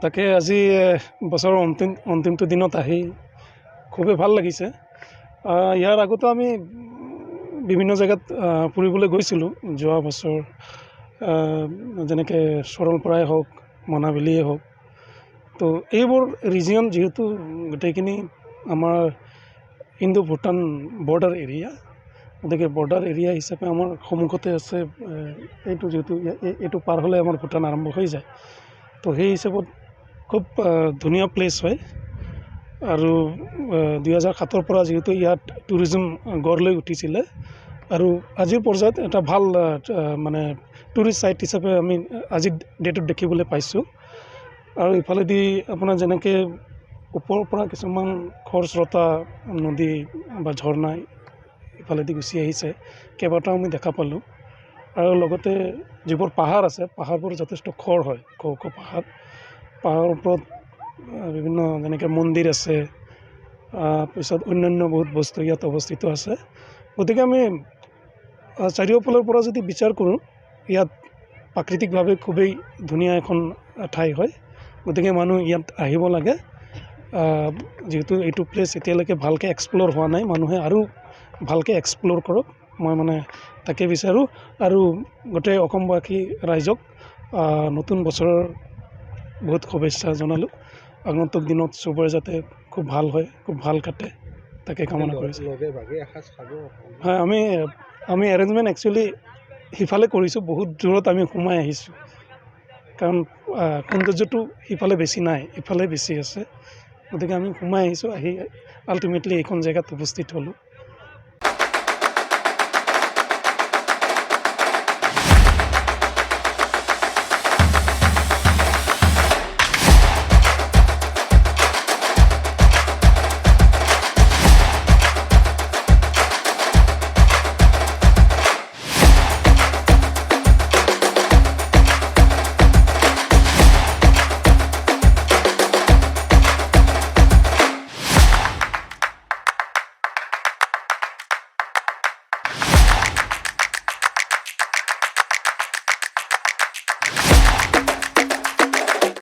তাকে আজি বছৰৰ অন্তিমটো দিনত আহি খুবেই ভাল লাগিছে। ইয়াৰ আগতো আমি বিভিন্ন জেগাত ফুৰিবলৈ গৈছিলোঁ যোৱা বছৰ, যেনেকৈ সৰলপাৰাই হওক, মনাবেলিয়ে হওক। তো এইবোৰ ৰিজিয়ন যিহেতু গোটেইখিনি আমাৰ ইণ্ডো ভূটান বৰ্ডাৰ এৰিয়া, গতিকে বৰ্ডাৰ এৰিয়া হিচাপে আমাৰ সন্মুখতে আছে এইটো, যিহেতু এইটো পাৰ হ'লে আমাৰ ভূটান আৰম্ভ হৈ যায়। তো সেই হিচাপত খুব ধুনীয়া প্লেচ হয়। আৰু 2007 পৰা যিহেতু ইয়াত টুৰিজম গঢ় লৈ উঠিছিলে, আৰু আজিৰ পৰ্যায়ত এটা ভাল মানে টুৰিষ্ট ছাইট হিচাপে আমি আজিৰ ডেটত দেখিবলৈ পাইছোঁ। আৰু ইফালেদি আপোনাৰ যেনেকৈ ওপৰৰ পৰা কিছুমান খৰস্ৰোতা নদী বা ঝৰ্ণা ইফালেদি গুচি আহিছে, কেইবাটাও আমি দেখা পালোঁ। আৰু লগতে যিবোৰ পাহাৰ আছে, পাহাৰবোৰ যথেষ্ট খৰ হয়, ওখ পাহাৰৰ ওপৰত বিভিন্ন যেনেকৈ মন্দিৰ আছে, পিছত অন্যান্য বহুত বস্তু ইয়াত অৱস্থিত আছে। গতিকে আমি চাৰিওফালৰ পৰা যদি বিচাৰ কৰোঁ, ইয়াত প্ৰাকৃতিকভাৱে খুবেই ধুনীয়া এখন ঠাই হয়। গতিকে মানুহ ইয়াত আহিব লাগে। যিহেতু এইটো প্লেচ এতিয়ালৈকে ভালকৈ এক্সপ্ল'ৰ হোৱা নাই, মানুহে আৰু ভালকৈ এক্সপ্ল'ৰ কৰক, মই মানে তাকে বিচাৰোঁ। আৰু গোটেই অসমবাসী ৰাইজক নতুন বছৰৰ বহুত শুভেচ্ছা জনালোঁ। আগন্তুক দিনত চবৰে যাতে খুব ভাল হয়, খুব ভাল কাটে, তাকে কামনা কৰিছোঁ। হয়, আমি এৰেঞ্জমেণ্ট একচুৱেলি সিফালে কৰিছোঁ, বহুত দূৰত আমি সোমাই আহিছোঁ, কাৰণ সৌন্দৰ্যটো সিফালে বেছি নাই, ইফালে বেছি আছে। গতিকে আমি সোমাই আহিছোঁ, আহি আল্টিমেটলি এইখন জেগাত উপস্থিত হ'লোঁ।